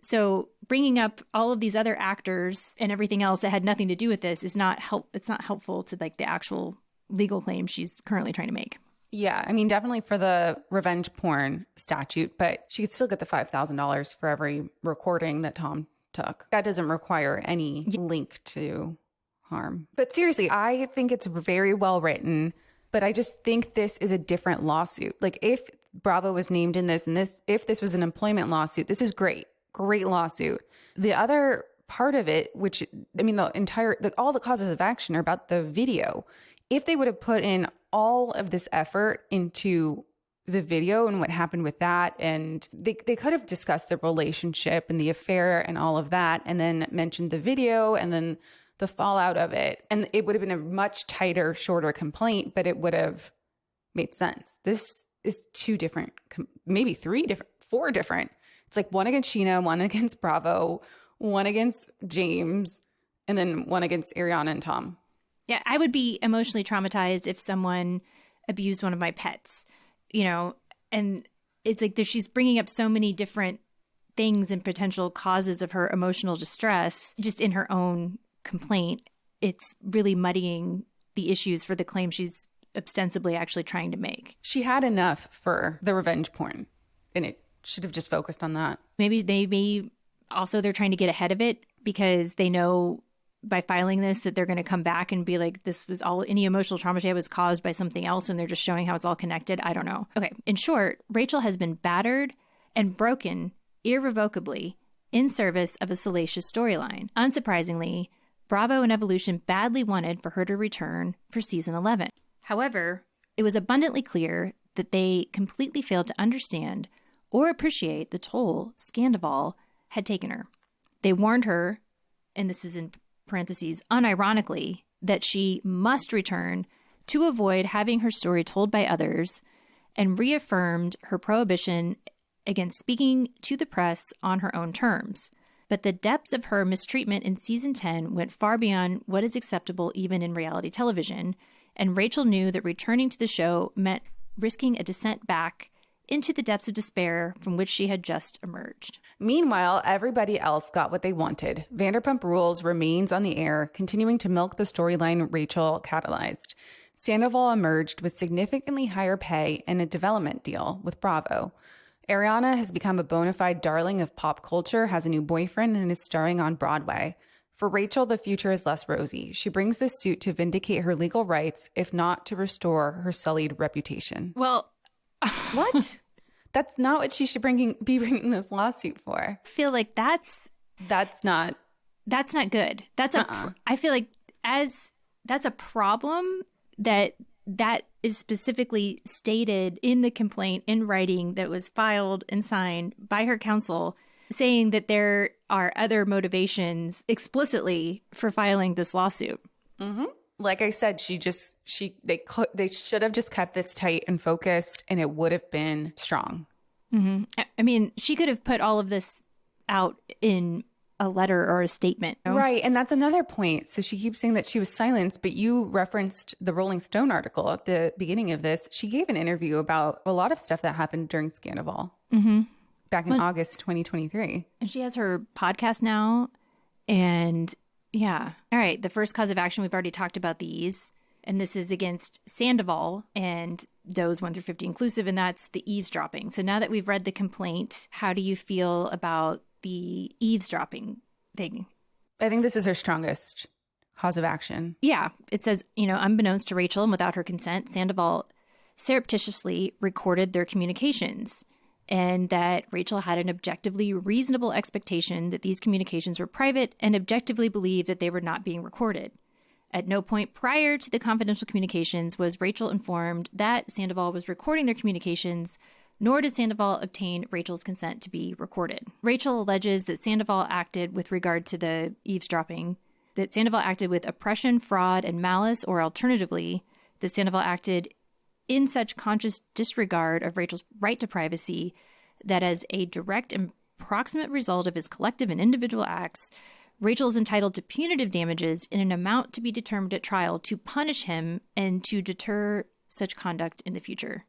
So bringing up all of these other actors and everything else that had nothing to do with this is not helpful to like the actual legal claims she's currently trying to make. Yeah, I mean, definitely for the revenge porn statute, but she could still get the $5,000 for every recording that Tom took. That doesn't require any link to harm. But seriously, I think it's very well written, but I just think this is a different lawsuit. Like, if Bravo was named in this, and if this was an employment lawsuit, this is great lawsuit. The other part of it, which, I mean, all the causes of action are about the video. If they would have put in all of this effort into the video and what happened with that, and they could have discussed the relationship and the affair and all of that, and then mentioned the video and then the fallout of it, and it would have been a much tighter, shorter complaint, but it would have made sense. This is two different, maybe four different. It's like one against Sheena, one against Bravo, one against James, and then one against Ariana and Tom. Yeah, I would be emotionally traumatized if someone abused one of my pets, and it's like she's bringing up so many different things and potential causes of her emotional distress just in her own complaint. It's really muddying the issues for the claim she's ostensibly actually trying to make. She had enough for the revenge porn, and it should have just focused on that. Maybe also they're trying to get ahead of it because they know by filing this that they're going to come back and be like, this was all, any emotional trauma she had was caused by something else, and they're just showing how it's all connected. I don't know. Okay. In short, Rachel has been battered and broken irrevocably in service of a salacious storyline. Unsurprisingly, Bravo and Evolution badly wanted for her to return for season 11. However, it was abundantly clear that they completely failed to understand or appreciate the toll Scandival had taken her. They warned her, and this is in parentheses, unironically, that she must return to avoid having her story told by others, and reaffirmed her prohibition against speaking to the press on her own terms. But the depths of her mistreatment in season 10 went far beyond what is acceptable even in reality television, and Rachel knew that returning to the show meant risking a descent back into the depths of despair from which she had just emerged. Meanwhile, everybody else got what they wanted. Vanderpump Rules remains on the air, continuing to milk the storyline Rachel catalyzed. Sandoval emerged with significantly higher pay and a development deal with Bravo. Ariana has become a bona fide darling of pop culture, has a new boyfriend, and is starring on Broadway. For Rachel, the future is less rosy. She brings this suit to vindicate her legal rights, if not to restore her sullied reputation. Well, what? That's not what she should be bringing this lawsuit for. I feel like that's not good. I feel like that's a problem that is specifically stated in the complaint in writing that was filed and signed by her counsel, saying that there are other motivations explicitly for filing this lawsuit. Mm-hmm. Like I said, they should have just kept this tight and focused, and it would have been strong. Mm-hmm. I mean, she could have put all of this out in a letter or a statement. Right. And that's another point. So she keeps saying that she was silenced, but you referenced the Rolling Stone article at the beginning of this. She gave an interview about a lot of stuff that happened during Scandival back in August 2023. And she has her podcast now. And yeah. All right. The first cause of action, we've already talked about these. And this is against Sandoval and those 1 through 50 inclusive. And that's the eavesdropping. So now that we've read the complaint, how do you feel about the eavesdropping thing? I think this is her strongest cause of action. Yeah. It says, unbeknownst to Rachel and without her consent, Sandoval surreptitiously recorded their communications, and that Rachel had an objectively reasonable expectation that these communications were private and objectively believed that they were not being recorded. At no point prior to the confidential communications was Rachel informed that Sandoval was recording their communications, nor did Sandoval obtain Rachel's consent to be recorded. Rachel alleges that Sandoval acted with regard to the eavesdropping, that Sandoval acted with oppression, fraud, and malice, or alternatively, that Sandoval acted in such conscious disregard of Rachel's right to privacy that as a direct and proximate result of his collective and individual acts, Rachel is entitled to punitive damages in an amount to be determined at trial to punish him and to deter such conduct in the future.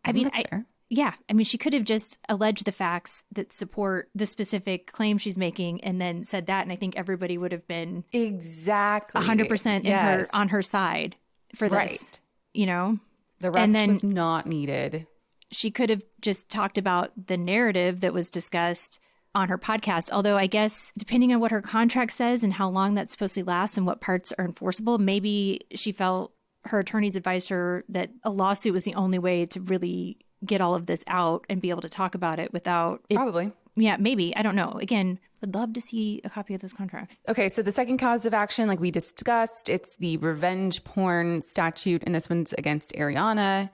Yeah. I mean, she could have just alleged the facts that support the specific claim she's making and then said that. And I think everybody would have been exactly 100% on her side for this, right. The rest was not needed. She could have just talked about the narrative that was discussed on her podcast. Although I guess depending on what her contract says and how long that's supposed to last and what parts are enforceable, maybe she felt her attorneys advised her that a lawsuit was the only way to really get all of this out and be able to talk about it without it. Probably. Yeah, maybe. I don't know. Again, would love to see a copy of those contracts. Okay, so the second cause of action, like we discussed, it's the revenge porn statute, and this one's against Ariana.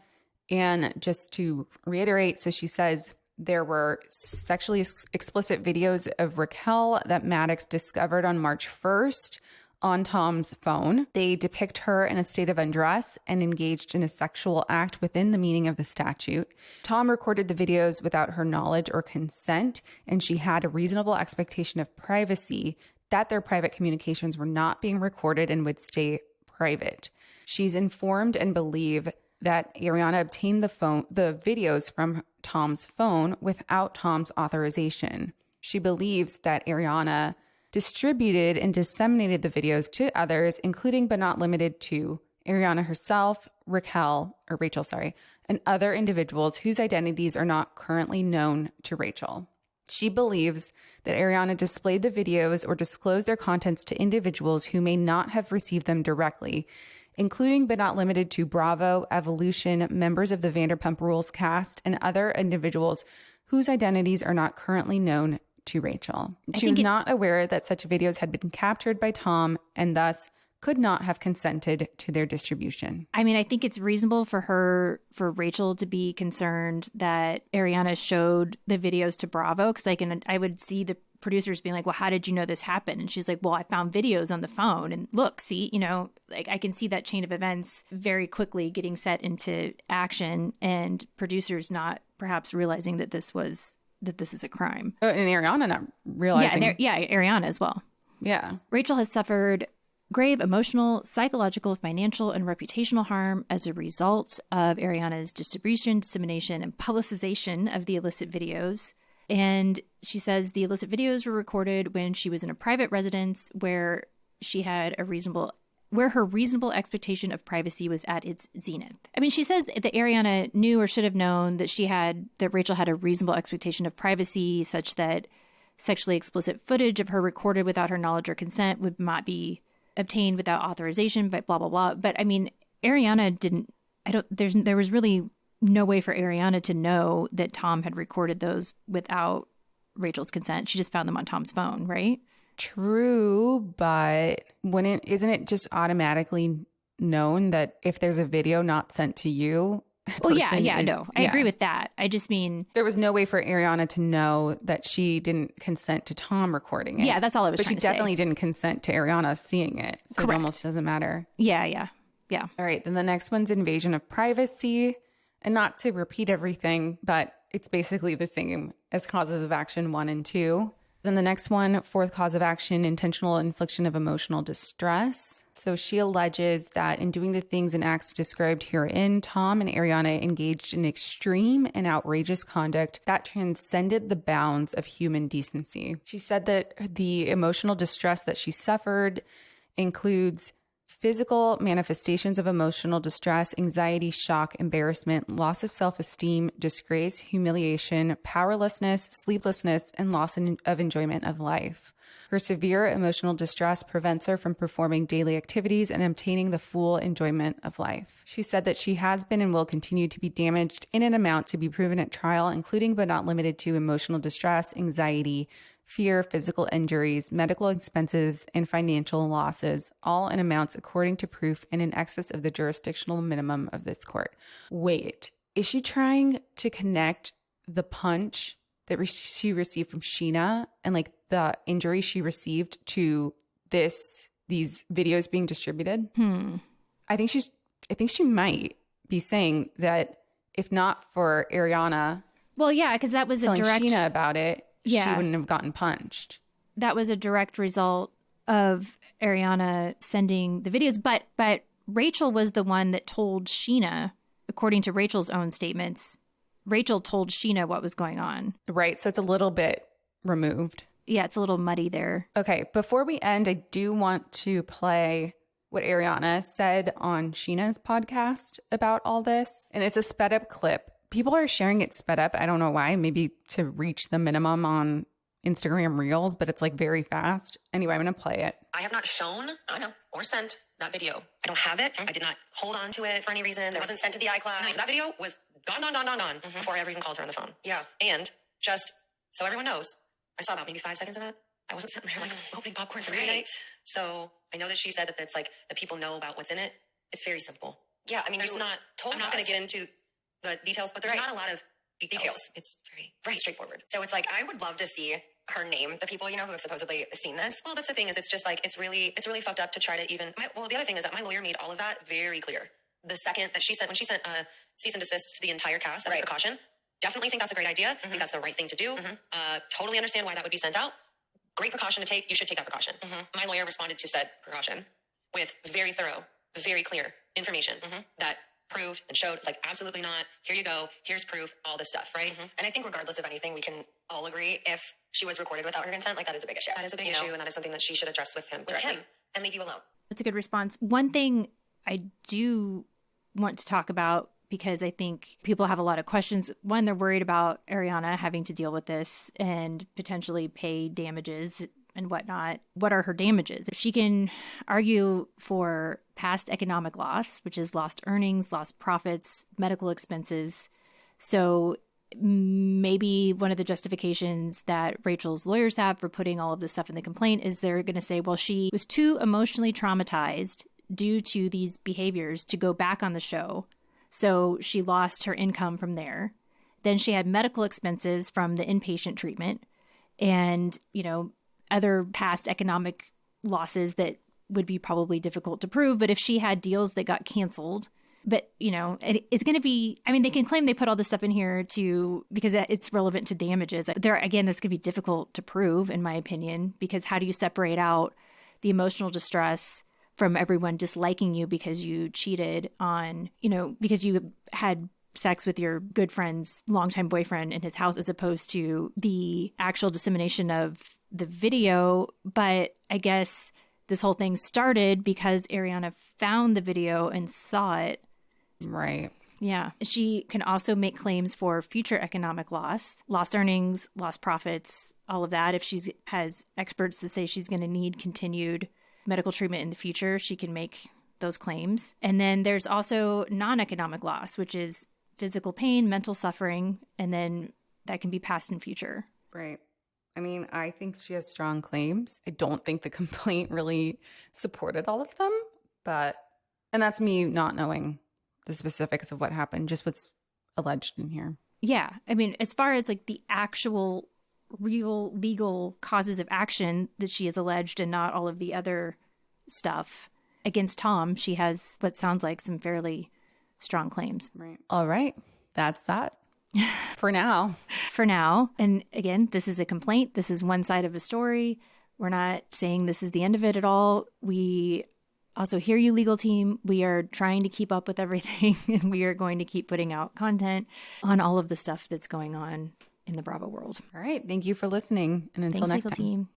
And just to reiterate, so she says there were sexually explicit videos of Raquel that Maddox discovered on March 1st on Tom's phone. They depict her in a state of undress and engaged in a sexual act within the meaning of the statute. Tom recorded the videos without her knowledge or consent, and she had a reasonable expectation of privacy that their private communications were not being recorded and would stay private. She's informed and believe that Ariana obtained the videos from Tom's phone without Tom's authorization. She believes that Ariana distributed and disseminated the videos to others, including but not limited to Ariana herself, Rachel, and other individuals whose identities are not currently known to Rachel. She believes that Ariana displayed the videos or disclosed their contents to individuals who may not have received them directly, including but not limited to Bravo, Evolution, members of the Vanderpump Rules cast, and other individuals whose identities are not currently known to Rachel. She was not aware that such videos had been captured by Tom and thus could not have consented to their distribution. I mean, I think it's reasonable for Rachel to be concerned that Ariana showed the videos to Bravo, because I would see the producers being like, well, how did you know this happened? And she's like, well, I found videos on the phone and look, see, like I can see that chain of events very quickly getting set into action and producers not perhaps realizing that this is a crime. And Ariana not realizing. Ariana as well. Yeah. Rachel has suffered grave emotional, psychological, financial, and reputational harm as a result of Ariana's distribution, dissemination, and publicization of the illicit videos. And she says the illicit videos were recorded when she was in a private residence where her reasonable expectation of privacy was at its zenith. I mean, she says that Ariana knew or should have known that Rachel had a reasonable expectation of privacy, such that sexually explicit footage of her recorded without her knowledge or consent would not be obtained without authorization, but blah, blah, blah. But I mean, Ariana there was really no way for Ariana to know that Tom had recorded those without Rachel's consent. She just found them on Tom's phone, right? True, but isn't it just automatically known that if there's a video not sent to you? I agree with that. I just mean there was no way for Ariana to know that she didn't consent to Tom recording it. Yeah, that's all I was trying to say. But she definitely didn't consent to Ariana seeing it. So Correct. It almost doesn't matter. Yeah. All right, then the next one's invasion of privacy. And not to repeat everything, but it's basically the same as causes of action 1 and 2. Then the next one, fourth cause of action, intentional infliction of emotional distress. So she alleges that in doing the things and acts described herein, Tom and Ariana engaged in extreme and outrageous conduct that transcended the bounds of human decency. She said that the emotional distress that she suffered includes physical manifestations of emotional distress, anxiety, shock, embarrassment, loss of self-esteem, disgrace, humiliation, powerlessness, sleeplessness, and loss of enjoyment of life. Her severe emotional distress prevents her from performing daily activities and obtaining the full enjoyment of life. She said that she has been and will continue to be damaged in an amount to be proven at trial, including but not limited to emotional distress, anxiety, fear, physical injuries, medical expenses, and financial losses, all in amounts according to proof and in excess of the jurisdictional minimum of this court. Wait, is she trying to connect the punch that she received from Sheena and like the injury she received to these videos being distributed? I think she might be saying that if not for Ariana, well, yeah, because that was telling a direct Sheena about it. Yeah. She wouldn't have gotten punched. That was a direct result of Ariana sending the videos. But Rachel was the one that told Sheena, according to Rachel's own statements, Rachel told Sheena what was going on. Right. So it's a little bit removed. Yeah, it's a little muddy there. Okay. Before we end, I do want to play what Ariana said on Sheena's podcast about all this. And it's a sped up clip. People are sharing it sped up. I don't know why. Maybe to reach the minimum on Instagram Reels, but it's like very fast. Anyway, I'm going to play it. I have not shown, or sent that video. I don't have it. I did not hold on to it for any reason. It wasn't sent to the iCloud. That video was gone before I ever even called her on the phone. Yeah. And just so everyone knows, I saw about maybe 5 seconds of that. I wasn't sitting there like opening popcorn for midnight. So I know that she said that it's like the people know about what's in it. It's very simple. Yeah, I mean, I'm not going to get into the details, but there's not a lot of details. It's very straightforward. So it's like, I would love to see her name the people, who have supposedly seen this. Well, that's the thing is it's just like, it's really fucked up to try to even, the other thing is that my lawyer made all of that very clear. The second that when she sent cease and desist to the entire cast as a precaution, definitely think that's a great idea. I think that's the right thing to do. Totally understand why that would be sent out. Great precaution to take. You should take that precaution. My lawyer responded to said precaution with very thorough, very clear information that proved and showed it's like, absolutely not. Here you go. Here's proof, all this stuff, right? And I think regardless of anything, we can all agree if she was recorded without her consent, like that is a big issue. That is a big issue, and that is something that she should address with him directly and leave you alone. That's a good response. One thing I do want to talk about, because I think people have a lot of questions. One, they're worried about Ariana having to deal with this and potentially pay damages and whatnot. What are her damages? If she can argue for past economic loss, which is lost earnings, lost profits, medical expenses. So maybe one of the justifications that Rachel's lawyers have for putting all of this stuff in the complaint is they're going to say, well, she was too emotionally traumatized due to these behaviors to go back on the show. So she lost her income from there. Then she had medical expenses from the inpatient treatment and, other past economic losses that would be probably difficult to prove. But if she had deals that got canceled, but, it's going to be, they can claim they put all this stuff in here because it's relevant to damages. This could be difficult to prove, in my opinion, because how do you separate out the emotional distress from everyone disliking you because you cheated on, because you had sex with your good friend's longtime boyfriend in his house, as opposed to the actual dissemination of the video. But I guess this whole thing started because Ariana found the video and saw it. Right. Yeah. She can also make claims for future economic loss, lost earnings, lost profits, all of that. If she has experts that say she's going to need continued medical treatment in the future, she can make those claims. And then there's also non-economic loss, which is physical pain, mental suffering, and then that can be past and future. Right. I think she has strong claims. I don't think the complaint really supported all of them, and that's me not knowing the specifics of what happened, just what's alleged in here. Yeah. As far as like the actual real legal causes of action that she has alleged and not all of the other stuff against Tom, she has what sounds like some fairly strong claims. Right. All right. That's that for now. For now. And again, this is a complaint. This is one side of a story. We're not saying this is the end of it at all. We also hear you, legal team. We are trying to keep up with everything, and we are going to keep putting out content on all of the stuff that's going on in the Bravo world. All right. Thank you for listening. And until Thanks, next legal time. team.